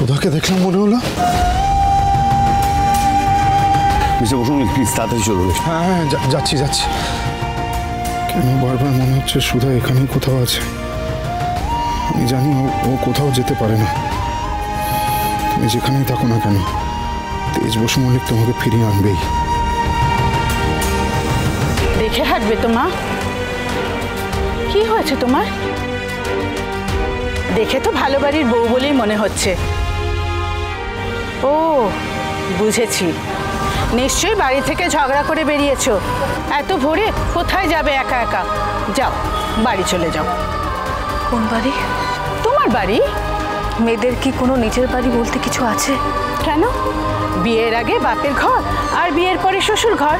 সুধাকে দেখলাম মনে হলো। মিস্টার বসুন, প্লিজ তাড়াতাড়ি চলুন। হ্যাঁ হ্যাঁ যাচ্ছি যাচ্ছি। কেন বারবার মনে হচ্ছে সুধা এখানেই কোথাও আছে। আমি জানি ও কোথাও যেতে পারে না। তুমি যেখানেই থাকো না কেন, তেজ বসু মল্লিক তোমাকে ফিরিয়ে আনবেই। দেখে হাঁটবে তো মা। কি হয়েছে তোমার? দেখে তো ভালো বাড়ির বউ বলেই মনে হচ্ছে। ও বুঝেছি, নিশ্চয়ই বাড়ি থেকে ঝগড়া করে বেরিয়েছো। এত ভোরে কোথায় যাবে একা একা? যাও বাড়ি চলে যাও। কোন বাড়ি? তোমার বাড়ি। মেয়েদের কি কোনো নিজের বাড়ি বলতে কিছু আছে? কেন? বিয়ের আগে বাপের ঘর আর বিয়ের পরে শ্বশুর ঘর।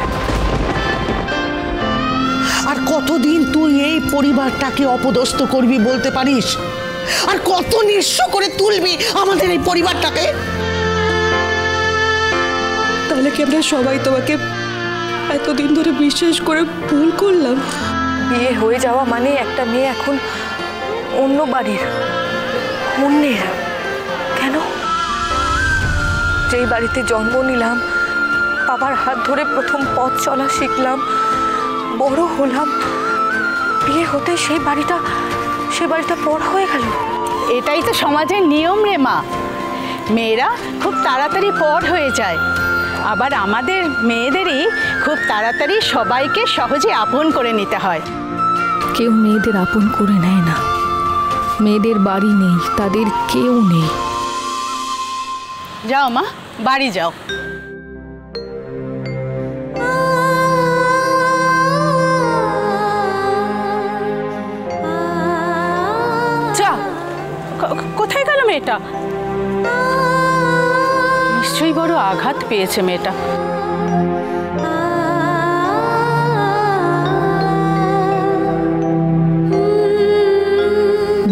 আর কতদিন তুই এই পরিবারটাকে অপদস্থ করবি বলতে পারিস? আর কত নিঃস্ব করে তুলবি আমাদের এই পরিবারটাকে? তাহলে কি আমরা সবাই তোমাকে এতদিন ধরে বিশ্বাস করে ভুল করলাম? বিয়ে হয়ে যাওয়া মানে একটা মেয়ে এখন অন্য বাড়ির, অন্যের। কেন? যেই বাড়িতে জন্ম নিলাম, বাবার হাত ধরে প্রথম পথ চলা শিখলাম, বড় হলাম, বিয়ে হতে সেই বাড়িটা পর হয়ে গেল। এটাই তো সমাজের নিয়ম রে মা। মেয়েরা খুব তাড়াতাড়ি পর হয়ে যায়, আবার আমাদের মেয়েদেরই খুব তাড়াতাড়ি সবাইকে সহজে আপন করে নিতে হয়। কেউ মেয়েদের আপন করে নেয় না। মেয়েদের বাড়ি নেই, তাদের কেউ নেই। যাও মা, বাড়ি যাও। যা, কোথায় গেল মেয়েটা? নিশ্চয়ই বড় আঘাত পেয়েছে মেয়েটা।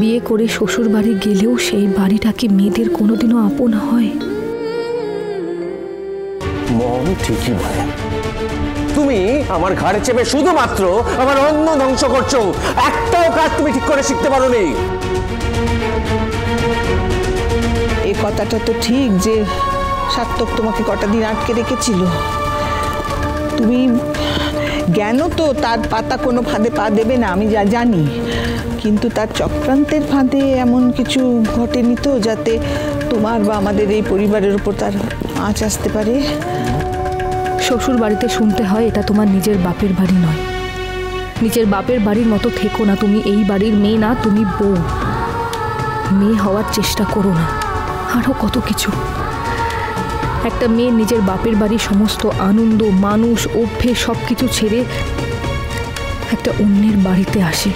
বিয়ে করে শ্বশুর বাড়ি গেলেও সেই বাড়িটাকে মেয়েদের কোনোদিনও আপন হয়? মম ঠিকই বলে। তুমি আমার ঘাড়ে চেপে শুধুমাত্র আমার অন্ন ধ্বংস করছো। একটাও কাজ তুমি ঠিক করে শিখতে পারোনি। এই কথাটা তো ঠিক যে সার্থক তোমাকে কটা দিন আটকে রেখেছিল। তুমি জ্ঞানও তো তার পাতা কোনো ফাঁদে পা দেবে না, আমি যা জানি। কিন্তু তার চক্রান্তের ফাঁদে এমন কিছু ঘটেনি তো যাতে তোমার বা আমাদের এই পরিবারের উপর তার আঁচ আসতে পারে? শ্বশুর বাড়িতে শুনতে হয় এটা তোমার নিজের বাপের বাড়ি নয়। নিজের বাপের বাড়ির মতো থেকো না। তুমি এই বাড়ির মেয়ে না, তুমি বউ। মেয়ে হওয়ার চেষ্টা করো না। আরও কত কিছু। একটা মেয়ে নিজের বাপের বাড়ির সমস্ত আনন্দ, মানুষ, অভ্যেস সব কিছু ছেড়ে একটা অন্যের বাড়িতে আসে।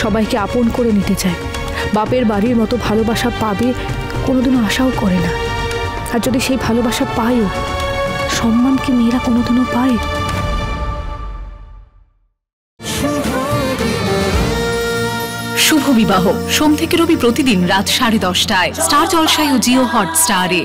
সবাইকে আপন করে নিতে চায়। বাপের বাড়ির মতো ভালোবাসা পাবে কোনোদিনও আশাও করে না। আর যদি সেই ভালোবাসা পায়ও, সম্মান কি মেয়েরা কোনোদিনও পায়? শুভ বিবাহ সোম থেকে রবি প্রতিদিন রাত 10:30টায় স্টার জলসায় ও জিও হটস্টারে।